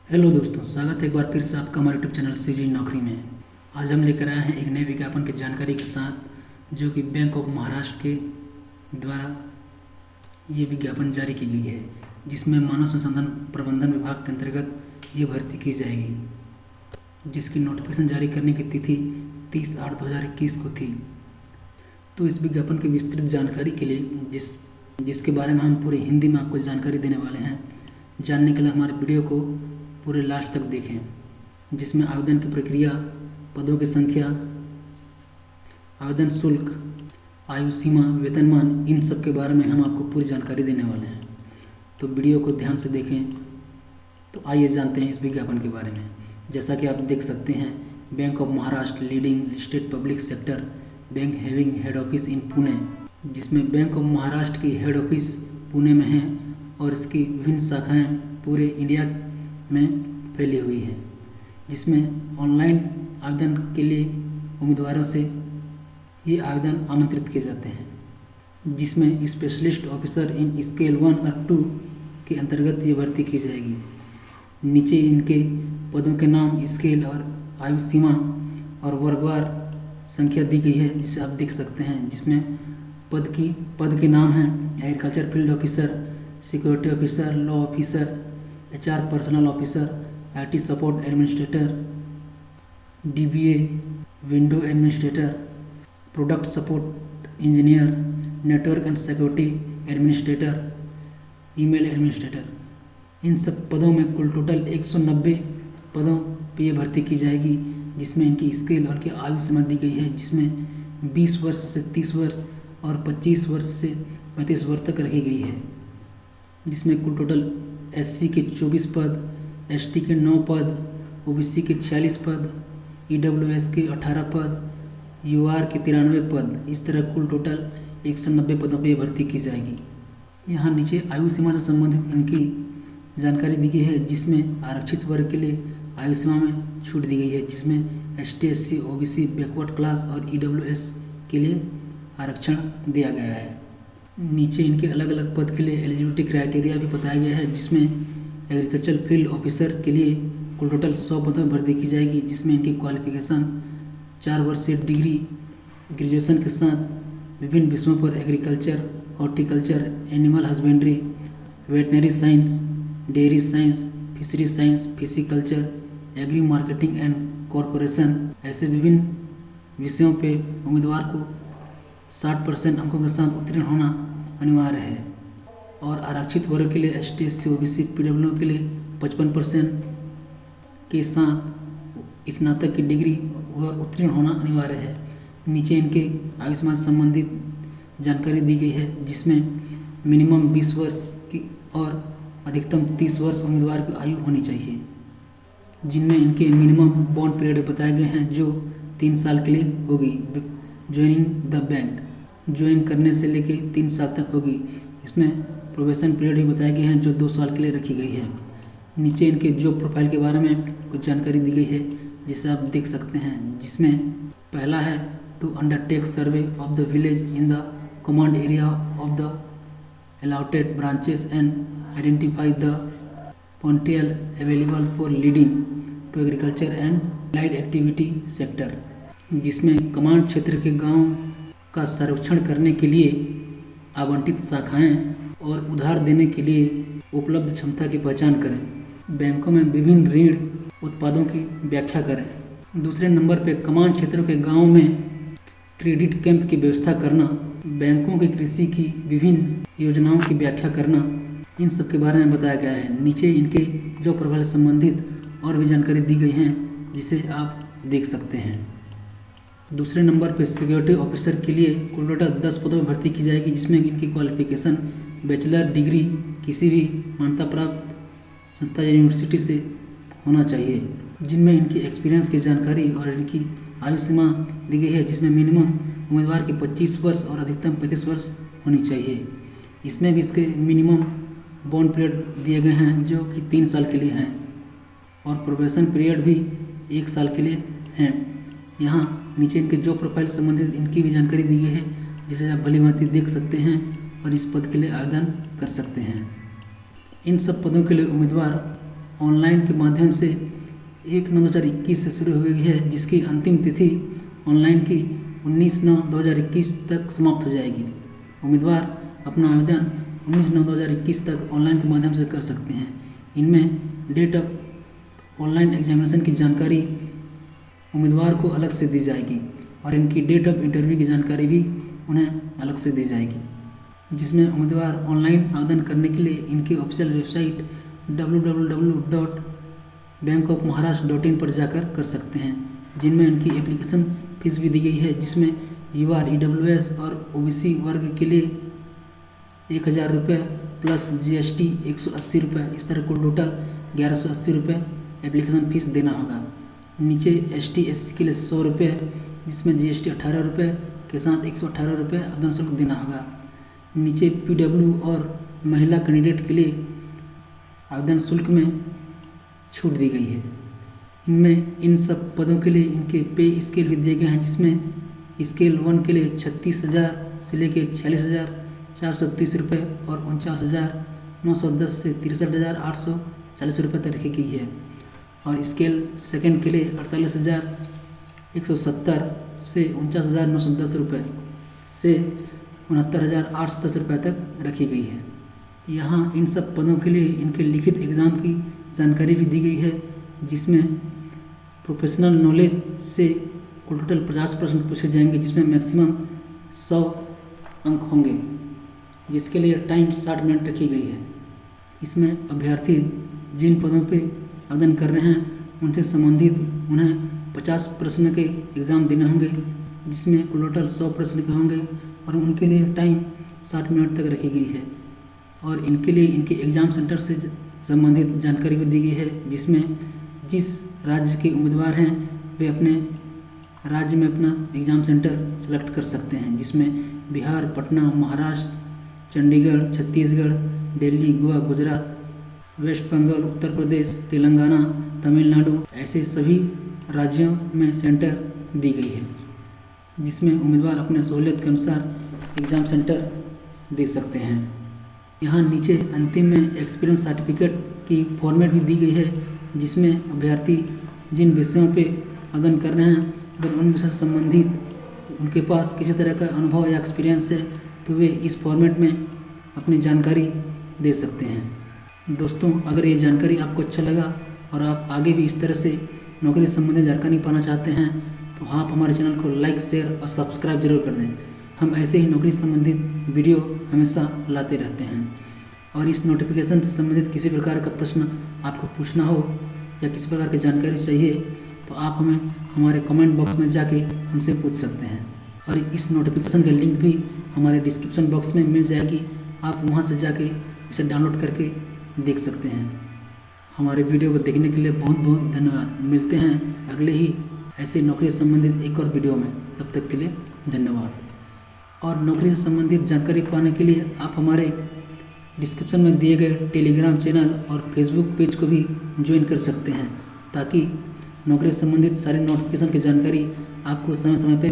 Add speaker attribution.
Speaker 1: Hello दोस्तों, स्वागत है एक बार फिर से आपका हमारे यूट्यूब चैनल सीजी नौकरी में। आज हम लेकर आए हैं एक नए विज्ञापन की जानकारी के साथ, जो कि बैंक ऑफ महाराष्ट्र के द्वारा ये विज्ञापन जारी की गई है, जिसमें मानव संसाधन प्रबंधन विभाग के अंतर्गत ये भर्ती की जाएगी, जिसकी नोटिफिकेशन जारी करने की तिथि 30/8/2021 को थी। तो इस विज्ञापन की विस्तृत जानकारी के लिए जिसके बारे में हम पूरे हिंदी में आपको जानकारी देने वाले हैं, जानने के लिए हमारे वीडियो को पूरे लास्ट तक देखें, जिसमें आवेदन की प्रक्रिया, पदों की संख्या, आवेदन शुल्क, आयु सीमा, वेतनमान, इन सब के बारे में हम आपको पूरी जानकारी देने वाले हैं। तो वीडियो को ध्यान से देखें। तो आइए जानते हैं इस विज्ञापन के बारे में। जैसा कि आप देख सकते हैं, bank of Maharashtra leading listed public sector bank having head office in Pune, जिसमें बैंक ऑफ महाराष्ट्र की हेड ऑफिस पुणे में है और इसकी विभिन्न शाखाएँ पूरे इंडिया में फैली हुई है, जिसमें ऑनलाइन आवेदन के लिए उम्मीदवारों से ये आवेदन आमंत्रित किए जाते हैं, जिसमें स्पेशलिस्ट ऑफिसर इन स्केल 1 और 2 के अंतर्गत ये भर्ती की जाएगी। नीचे इनके पदों के नाम, स्केल और आयु सीमा और वर्गवार संख्या दी गई है, जिसे आप देख सकते हैं, जिसमें पद के नाम हैं agriculture field officer, security officer, law officer, HR personnel officer, IT support administrator, DBA window administrator, product support engineer, network and security administrator, email administrator. इन सब पदों में कुल टोटल 190 पदों पर यह भर्ती की जाएगी, जिसमें इनकी स्केल और की आयु सीमा दी गई है, जिसमें 20 वर्ष से 30 वर्ष और 25 वर्ष से 35 वर्ष तक रखी गई है, जिसमें कुल टोटल SC के 24 पद, ST के 9 पद, OBC के 46 पद, EWS के 18 पद, UR के 93 पद, इस तरह कुल टोटल 190 पदों पर भर्ती की जाएगी। यहाँ नीचे आयु सीमा से संबंधित इनकी जानकारी दी गई है, जिसमें आरक्षित वर्ग के लिए आयु सीमा में छूट दी गई है, जिसमें ST SC OBC backward class और EWS के लिए आरक्षण दिया गया है। नीचे इनके अलग अलग पद के लिए एलिजिबिलिटी क्राइटेरिया भी बताया गया है, जिसमें एग्रीकल्चर फील्ड ऑफिसर के लिए कुल टोटल 100 पदों में भर्ती की जाएगी, जिसमें इनकी क्वालिफिकेशन 4 वर्षीय डिग्री ग्रेजुएशन के साथ विभिन्न विषयों पर agriculture, horticulture, animal husbandry, veterinary science, dairy science, fishery science, pisciculture, agri marketing and corporation, ऐसे विभिन्न विषयों पे उम्मीदवार को 60% अंकों के साथ उत्तीर्ण होना अनिवार्य है। और आरक्षित वर्ग के लिए ST SC OBC PWO के लिए 55% के साथ स्नातक की डिग्री और उत्तीर्ण होना अनिवार्य है। नीचे इनके आयु सीमा से संबंधित जानकारी दी गई है, जिसमें मिनिमम 20 वर्ष की और अधिकतम 30 वर्ष उम्मीदवार की आयु होनी चाहिए, जिनमें इनके मिनिमम बॉन्ड पीरियड बताए गए हैं, जो 3 साल के लिए होगी। ज्वाइनिंग द बैंक, ज्वाइन करने से लेके 3 साल तक होगी। इसमें प्रोबेशन पीरियड भी बताए गए हैं, जो 2 साल के लिए रखी गई है। नीचे इनके जॉब प्रोफाइल के बारे में कुछ जानकारी दी गई है, जिसे आप देख सकते हैं, जिसमें पहला है to undertake survey of the village in the command area of the allotted branches and identify the potential available for lending to agriculture and allied activity sector, जिसमें कमांड क्षेत्र के गांव का सर्वेक्षण करने के लिए आवंटित शाखाएं और उधार देने के लिए उपलब्ध क्षमता की पहचान करें। बैंकों में विभिन्न ऋण उत्पादों की व्याख्या करें। दूसरे नंबर पर कमांड क्षेत्रों के गांव में क्रेडिट कैंप की व्यवस्था करना, बैंकों की कृषि की विभिन्न योजनाओं की व्याख्या करना, इन सब के बारे में बताया गया है। नीचे इनके जॉब प्रोफाइल से संबंधित और भी जानकारी दी गई है, जिसे आप देख सकते हैं। दूसरे नंबर पर सिक्योरिटी ऑफिसर के लिए कुल टोटल 10 पदों में भर्ती की जाएगी, जिसमें इनकी क्वालिफिकेशन बैचलर डिग्री किसी भी मान्यता प्राप्त संस्था या यूनिवर्सिटी से होना चाहिए, जिनमें इनकी एक्सपीरियंस की जानकारी और इनकी आयु सीमा दी गई है, जिसमें मिनिमम उम्मीदवार की 25 वर्ष और अधिकतम 35 वर्ष होनी चाहिए। इसमें भी इसके मिनिमम बॉन्ड पीरियड दिए गए हैं, जो कि 3 साल के लिए हैं, और प्रोबेशन पीरियड भी 1 साल के लिए हैं। यहाँ नीचे इनके जॉब प्रोफाइल संबंधित इनकी भी जानकारी दी गई है, जिसे आप भली भांति देख सकते हैं और इस पद के लिए आवेदन कर सकते हैं। इन सब पदों के लिए उम्मीदवार ऑनलाइन के माध्यम से 1/9/2021 से शुरू हो गई है, जिसकी अंतिम तिथि ऑनलाइन की 19/9/2021 तक समाप्त हो जाएगी। उम्मीदवार अपना आवेदन 19/9/2021 तक ऑनलाइन के माध्यम से कर सकते हैं। इनमें डेट ऑफ ऑनलाइन एग्जामिनेशन की जानकारी उम्मीदवार को अलग से दी जाएगी और इनकी डेट ऑफ इंटरव्यू की जानकारी भी उन्हें अलग से दी जाएगी, जिसमें उम्मीदवार ऑनलाइन आवेदन करने के लिए इनकी ऑफिशियल वेबसाइट www.bankofmaharashtra.in पर जाकर कर सकते हैं, जिनमें इनकी एप्लीकेशन फीस भी दी गई है, जिसमें UR EWS और OBC वर्ग के लिए 1000 रुपये प्लस GST 180 रुपये, इस तरह कुल टोटल 1180 रुपये एप्लीकेशन फ़ीस देना होगा। नीचे ST SC के लिए 100 रुपये, जिसमें GST 18 रुपये के साथ 118 रुपये आवेदन शुल्क देना होगा। नीचे PW और महिला कैंडिडेट के लिए आवेदन शुल्क में छूट दी गई है। इनमें इन सब पदों के लिए इनके पे स्केल भी दिए गए हैं, जिसमें स्केल 1 के लिए 36,000 से लेकर 46,430 रुपये और 49,910 से 63,840 रुपये तक रखी गई है। और स्केल सेकंड के लिए 48,170 से 49,910 रुपये से 69,810 रुपये तक रखी गई है। यहाँ इन सब पदों के लिए इनके लिखित एग्ज़ाम की जानकारी भी दी गई है, जिसमें प्रोफेशनल नॉलेज से कुल टोटल 50 प्रश्न पूछे जाएंगे, जिसमें मैक्सिमम 100 अंक होंगे, जिसके लिए टाइम 60 मिनट रखी गई है। इसमें अभ्यर्थी जिन पदों पे आवेदन कर रहे हैं उनसे संबंधित उन्हें 50 प्रश्न के एग्ज़ाम देने होंगे, जिसमें कुल टोटल 100 प्रश्न के होंगे और उनके लिए टाइम 60 मिनट तक रखी गई है। और इनके लिए इनके एग्ज़ाम सेंटर से संबंधित जानकारी भी दी गई है, जिसमें जिस राज्य के उम्मीदवार हैं वे अपने राज्य में अपना एग्ज़ाम सेंटर सेलेक्ट कर सकते हैं, जिसमें बिहार, पटना, महाराष्ट्र, चंडीगढ़, छत्तीसगढ़, दिल्ली, गोवा, गुजरात, वेस्ट बंगाल, उत्तर प्रदेश, तेलंगाना, तमिलनाडु, ऐसे सभी राज्यों में सेंटर दी गई है, जिसमें उम्मीदवार अपने सहूलियत के अनुसार एग्ज़ाम सेंटर दे सकते हैं। यहाँ नीचे अंतिम में एक्सपीरियंस सर्टिफिकेट की फॉर्मेट भी दी गई है, जिसमें अभ्यर्थी जिन विषयों पे आवेदन कर रहे हैं अगर उन विषयों से संबंधित उनके पास किसी तरह का अनुभव या एक्सपीरियंस है तो वे इस फॉर्मेट में अपनी जानकारी दे सकते हैं। दोस्तों, अगर ये जानकारी आपको अच्छा लगा और आप आगे भी इस तरह से नौकरी से संबंधित जानकारी पाना चाहते हैं तो आप हमारे चैनल को लाइक, शेयर और सब्सक्राइब जरूर कर दें। हम ऐसे ही नौकरी संबंधित वीडियो हमेशा लाते रहते हैं। और इस नोटिफिकेशन से संबंधित किसी प्रकार का प्रश्न आपको पूछना हो या किसी प्रकार की जानकारी चाहिए तो आप हमें हमारे कमेंट बॉक्स में जाके हमसे पूछ सकते हैं। और इस नोटिफिकेशन का लिंक भी हमारे डिस्क्रिप्शन बॉक्स में मिल जाएगी, आप वहां से जाके इसे डाउनलोड करके देख सकते हैं। हमारे वीडियो को देखने के लिए बहुत बहुत धन्यवाद। मिलते हैं अगले ही ऐसे नौकरी से संबंधित एक और वीडियो में, तब तक के लिए धन्यवाद। और नौकरी से संबंधित जानकारी पाने के लिए आप हमारे डिस्क्रिप्शन में दिए गए टेलीग्राम चैनल और फेसबुक पेज को भी ज्वाइन कर सकते हैं, ताकि नौकरी से संबंधित सारी नोटिफिकेशन की जानकारी आपको समय समय पर